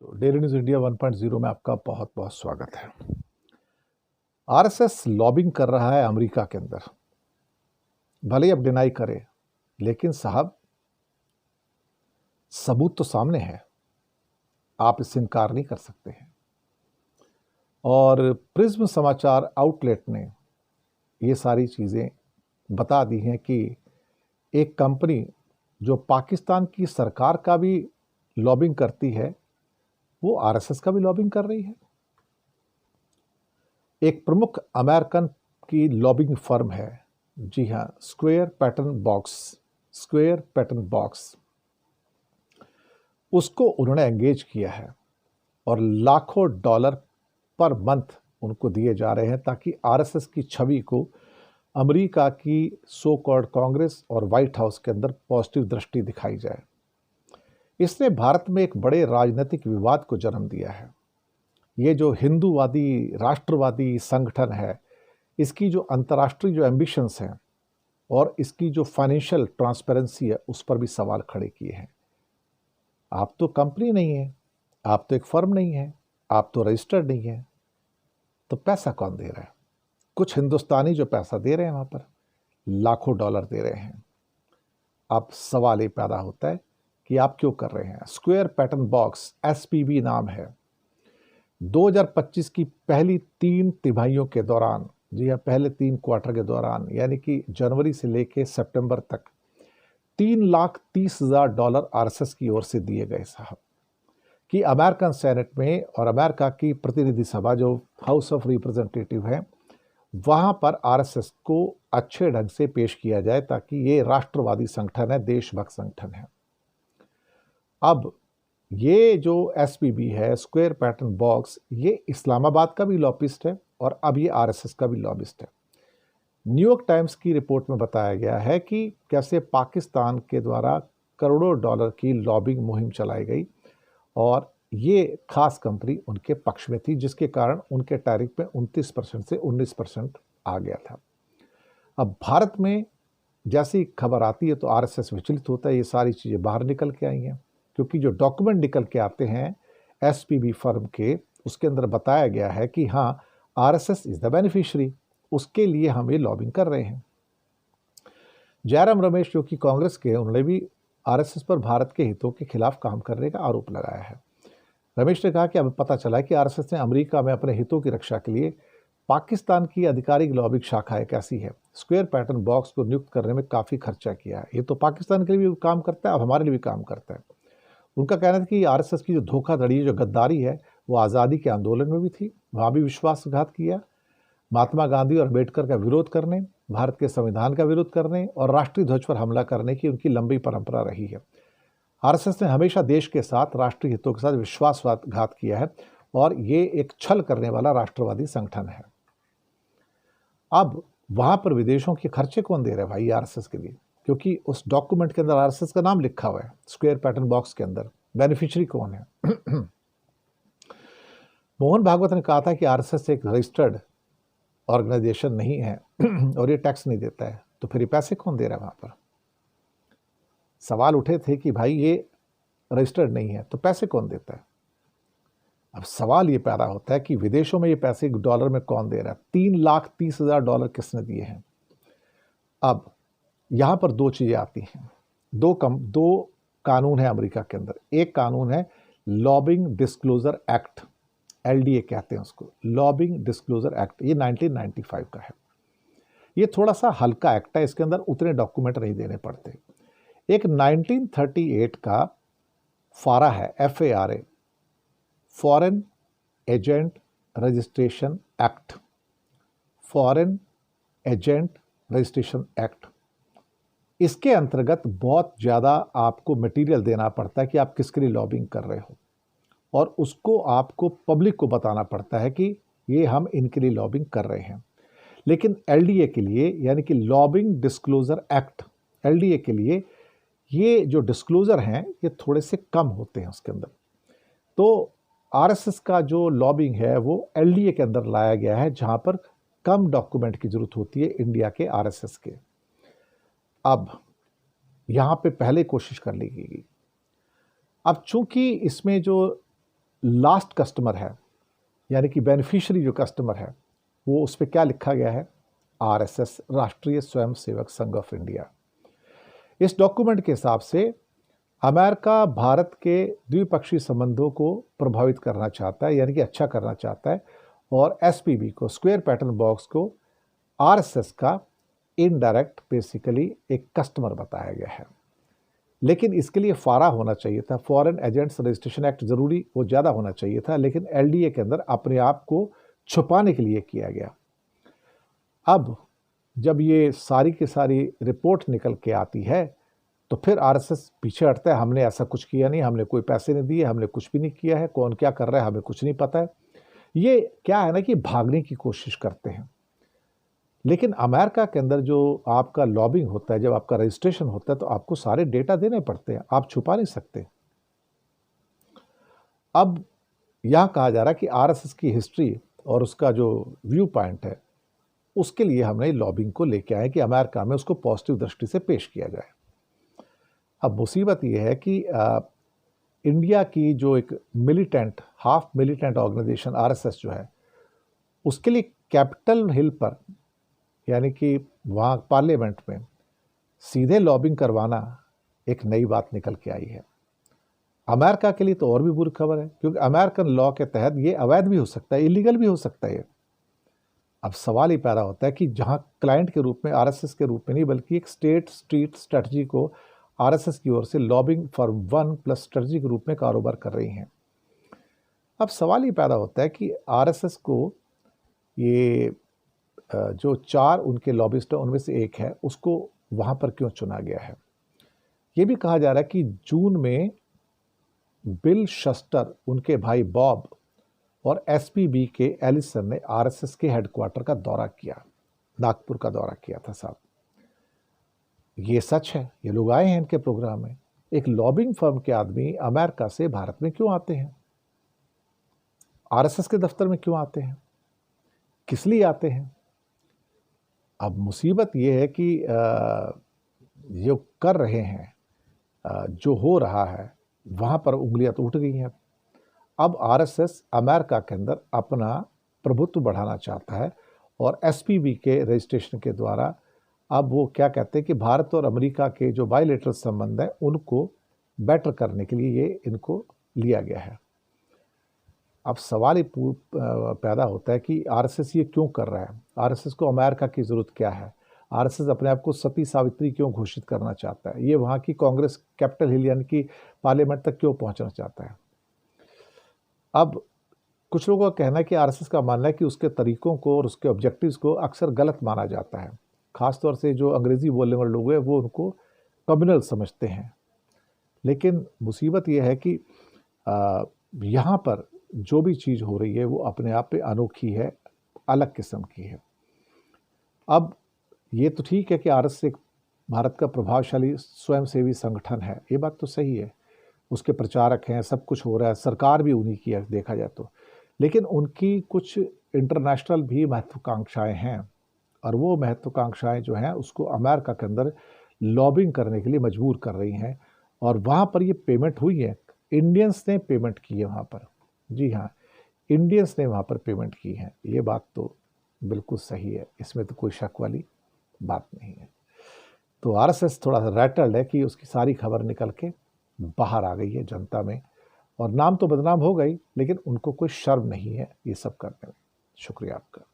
तो daily news India 1.0 में आपका बहुत बहुत स्वागत है। आरएसएस लॉबिंग कर रहा है अमेरिका के अंदर, भले ही अब डिनाई करे, लेकिन साहब सबूत तो सामने है, आप इससे इनकार नहीं कर सकते हैं। और प्रिज्म समाचार आउटलेट ने ये सारी चीज़ें बता दी हैं कि एक कंपनी जो पाकिस्तान की सरकार का भी लॉबिंग करती है, वो आरएसएस का भी लॉबिंग कर रही है। एक प्रमुख अमेरिकन की लॉबिंग फर्म है, जी हाँ, स्क्वायर पैटर्न बॉक्स, उसको उन्होंने एंगेज किया है और लाखों डॉलर पर मंथ उनको दिए जा रहे हैं ताकि आरएसएस की छवि को अमेरिका की सो कॉल्ड कांग्रेस और व्हाइट हाउस के अंदर पॉजिटिव दृष्टि दिखाई जाए। इसने भारत में एक बड़े राजनीतिक विवाद को जन्म दिया है। ये जो हिंदूवादी राष्ट्रवादी संगठन है, इसकी जो अंतर्राष्ट्रीय जो एम्बिशंस हैं और इसकी जो फाइनेंशियल ट्रांसपेरेंसी है, उस पर भी सवाल खड़े किए हैं। आप तो कंपनी नहीं है, आप तो एक फर्म नहीं है, आप तो रजिस्टर्ड नहीं है, तो पैसा कौन दे रहा है? कुछ हिंदुस्तानी जो पैसा दे रहे हैं, वहां पर लाखों डॉलर दे रहे हैं। अब सवाल ये पैदा होता है कि आप क्यों कर रहे हैं? स्क्वायर पैटर्न बॉक्स एसपीबी नाम है। 2025 की पहली 3 तिमाहियों के दौरान, जी हाँ, पहले 3 क्वार्टर के दौरान, यानी कि जनवरी से लेकर सितंबर तक $3,30,000 आरएसएस की ओर से दिए गए साहब। कि अमेरिकन सेनेट में और अमेरिका की प्रतिनिधि सभा जो हाउस ऑफ रिप्रेजेंटेटिव है, वहां पर आरएसएस को अच्छे ढंग से पेश किया जाए ताकि ये राष्ट्रवादी संगठन है, देशभक्त संगठन है। अब ये जो एसपीबी है, स्क्वायर पैटर्न बॉक्स, ये इस्लामाबाद का भी लॉबिस्ट है और अब ये आरएसएस का भी लॉबिस्ट है। न्यूयॉर्क टाइम्स की रिपोर्ट में बताया गया है कि कैसे पाकिस्तान के द्वारा करोड़ों डॉलर की लॉबिंग मुहिम चलाई गई और ये खास कंपनी उनके पक्ष में थी, जिसके कारण उनके टैरिफ में 29% से 19% आ गया था। अब भारत में जैसी खबर आती है तो आरएसएस विचलित होता है। ये सारी चीज़ें बाहर निकल के आई हैं क्योंकि जो डॉक्यूमेंट निकल के आते हैं एसपीबी फर्म के, उसके अंदर बताया गया है कि हाँ, आरएसएस इज द बेनिफिशियरी, उसके लिए हम ये लॉबिंग कर रहे हैं। जयराम रमेश जो कि कांग्रेस के, उन्होंने भी आरएसएस पर भारत के हितों के खिलाफ काम करने का आरोप लगाया है। रमेश ने कहा कि अब पता चला है कि आरएसएस ने अमेरिका में अपने हितों की रक्षा के लिए पाकिस्तान की आधिकारिक लॉबिंग शाखा एक ऐसी है, स्क्वायर पैटर्न बॉक्स को नियुक्त करने में काफ़ी खर्चा किया है। ये तो पाकिस्तान के लिए भी काम करता है, अब हमारे लिए भी काम करता है। उनका कहना था कि आरएसएस की जो धोखाधड़ी, जो गद्दारी है, वो आज़ादी के आंदोलन में भी थी, वहाँ भी विश्वासघात किया। महात्मा गांधी और अम्बेडकर का विरोध करने, भारत के संविधान का विरोध करने और राष्ट्रीय ध्वज पर हमला करने की उनकी लंबी परंपरा रही है। आरएसएस ने हमेशा देश के साथ, राष्ट्रीय हितों के साथ विश्वासघात किया है और ये एक छल करने वाला राष्ट्रवादी संगठन है। अब वहां पर विदेशों के खर्चे कौन दे रहा है भाई आरएसएस के लिए? क्योंकि उस डॉक्यूमेंट के अंदर आरएसएस का नाम लिखा हुआ है, स्क्वायर पैटर्न बॉक्स के अंदर। बेनिफिशियरी कौन है? मोहन भागवत ने कहा था कि आरएसएस एक रजिस्टर्ड ऑर्गेनाइजेशन नहीं है और ये टैक्स नहीं देता है, तो फिर ये पैसे कौन दे रहा है? वहां पर सवाल उठे थे कि भाई ये रजिस्टर्ड नहीं है तो पैसे कौन देता है। अब सवाल ये पैदा होता है कि विदेशों में ये पैसे डॉलर में कौन दे रहा है? $3,30,000 किसने दिए हैं? अब यहां पर दो चीजें आती हैं। दो कानून है अमेरिका के अंदर। एक कानून है लॉबिंग डिस्क्लोजर एक्ट, एलडीए कहते हैं उसको, लॉबिंग डिस्क्लोजर एक्ट। ये 1995 का है। ये थोड़ा सा हल्का एक्ट है, इसके अंदर उतने डॉक्यूमेंट नहीं देने पड़ते। एक 1938 का फारा है, FARA, foreign agent registration act, foreign agent registration act. इसके अंतर्गत बहुत ज़्यादा आपको मटेरियल देना पड़ता है कि आप किसके लिए लॉबिंग कर रहे हो और उसको आपको पब्लिक को बताना पड़ता है कि ये हम इनके लिए लॉबिंग कर रहे हैं। लेकिन एलडीए के लिए, यानी कि लॉबिंग डिस्क्लोजर एक्ट, एलडीए के लिए ये जो डिस्क्लोजर हैं ये थोड़े से कम होते हैं उसके अंदर। तो आरएसएस का जो लॉबिंग है वो एलडीए के अंदर लाया गया है, जहां पर कम डॉक्यूमेंट की जरूरत होती है इंडिया के आरएसएस के। अब यहां पे पहले कोशिश कर ली गई। अब चूंकि इसमें जो लास्ट कस्टमर है, यानी कि बेनिफिशियरी जो कस्टमर है, वो उस पर क्या लिखा गया है, आरएसएस, राष्ट्रीय स्वयंसेवक संघ ऑफ इंडिया। इस डॉक्यूमेंट के हिसाब से अमेरिका भारत के द्विपक्षीय संबंधों को प्रभावित करना चाहता है, यानी कि अच्छा करना चाहता है, और एसपीबी को, स्क्वायर पैटर्न बॉक्स को, आरएसएस का इनडायरेक्ट बेसिकली एक कस्टमर बताया गया है। लेकिन इसके लिए फारा होना चाहिए था, फॉरेन एजेंट्स रजिस्ट्रेशन एक्ट जरूरी, वो ज़्यादा होना चाहिए था, लेकिन एलडीए के अंदर अपने आप को छुपाने के लिए किया गया। अब जब ये सारी की सारी रिपोर्ट निकल के आती है तो फिर आरएसएस पीछे हटता है, हमने ऐसा कुछ किया नहीं, हमने कोई पैसे नहीं दिए, हमने कुछ भी नहीं किया है, कौन क्या कर रहा है हमें कुछ नहीं पता है। ये क्या है ना कि भागने की कोशिश करते हैं। लेकिन अमेरिका के अंदर जो आपका लॉबिंग होता है, जब आपका रजिस्ट्रेशन होता है, तो आपको सारे डेटा देने पड़ते हैं, आप छुपा नहीं सकते। अब यह कहा जा रहा है कि आरएसएस की हिस्ट्री और उसका जो व्यू पॉइंट है, उसके लिए हमने लॉबिंग को लेके आए कि अमेरिका में उसको पॉजिटिव दृष्टि से पेश किया जाए। अब मुसीबत यह है कि इंडिया की जो एक militant, half militant organization RSS जो है, उसके लिए कैपिटल हिल पर, यानी कि वहाँ पार्लियामेंट में सीधे लॉबिंग करवाना एक नई बात निकल के आई है। अमेरिका के लिए तो और भी बुरी खबर है, क्योंकि अमेरिकन लॉ के तहत ये अवैध भी हो सकता है, इलीगल भी हो सकता है। अब सवाल ही पैदा होता है कि जहाँ क्लाइंट के रूप में, आरएसएस के रूप में नहीं, बल्कि एक स्टेट स्ट्रीट स्ट्रेटजी को आरएसएस की ओर से lobbying for one plus strategy के रूप में कारोबार कर रही हैं। अब सवाल ही पैदा होता है कि आरएसएस को ये जो 4 उनके लॉबिस्ट हैं उनमें से एक है, उसको वहाँ पर क्यों चुना गया है। ये भी कहा जा रहा है कि जून में बिल शस्टर, उनके भाई बॉब और एसपीबी के एलिसन ने आरएसएस के हेडक्वार्टर का दौरा किया, नागपुर का दौरा किया था साहब। ये सच है, ये लोग आए हैं इनके प्रोग्राम में। एक लॉबिंग फर्म के आदमी अमेरिका से भारत में क्यों आते हैं, आरएसएस के दफ्तर में क्यों आते हैं, किस लिए आते हैं। अब मुसीबत ये है कि जो कर रहे हैं, जो हो रहा है, वहाँ पर उंगलियां तो उठ गई हैं। अब आरएसएस अमेरिका के अंदर अपना प्रभुत्व बढ़ाना चाहता है, और एसपीबी के रजिस्ट्रेशन के द्वारा अब वो क्या कहते हैं कि भारत और अमेरिका के जो बायलैटरल संबंध हैं उनको बेटर करने के लिए ये इनको लिया गया है। अब सवाल ही पैदा होता है कि आरएसएस ये क्यों कर रहा है, आरएसएस को अमेरिका की ज़रूरत क्या है, आरएसएस अपने आप को सती सावित्री क्यों घोषित करना चाहता है, ये वहाँ की कांग्रेस कैपिटल हिल यानी कि पार्लियामेंट तक क्यों पहुँचना चाहता है। अब कुछ लोगों का कहना है कि आरएसएस का मानना है कि उसके तरीकों को और उसके ऑब्जेक्टिव्स को अक्सर गलत माना जाता है, ख़ासतौर से जो अंग्रेज़ी बोलने वाले लोग हैं वो उनको कम्युनल समझते हैं। लेकिन मुसीबत यह है कि यहाँ पर जो भी चीज़ हो रही है वो अपने आप पे अनोखी है, अलग किस्म की है। अब ये तो ठीक है कि आरएसएस एक भारत का प्रभावशाली स्वयंसेवी संगठन है, ये बात तो सही है, उसके प्रचारक हैं, सब कुछ हो रहा है, सरकार भी उन्हीं की है देखा जाए तो। लेकिन उनकी कुछ इंटरनेशनल भी महत्वाकांक्षाएं हैं, और वो महत्वाकांक्षाएं जो हैं उसको अमेरिका के अंदर लॉबिंग करने के लिए मजबूर कर रही हैं, और वहाँ पर ये पेमेंट हुई है, इंडियंस ने पेमेंट की है वहाँ पर। जी हाँ, इंडियंस ने वहाँ पर पेमेंट की है, ये बात तो बिल्कुल सही है, इसमें तो कोई शक वाली बात नहीं है। तो आरएसएस थोड़ा सा रैटल्ड है कि उसकी सारी खबर निकल के बाहर आ गई है जनता में, और नाम तो बदनाम हो गई, लेकिन उनको कोई शर्म नहीं है ये सब करने में। शुक्रिया आपका।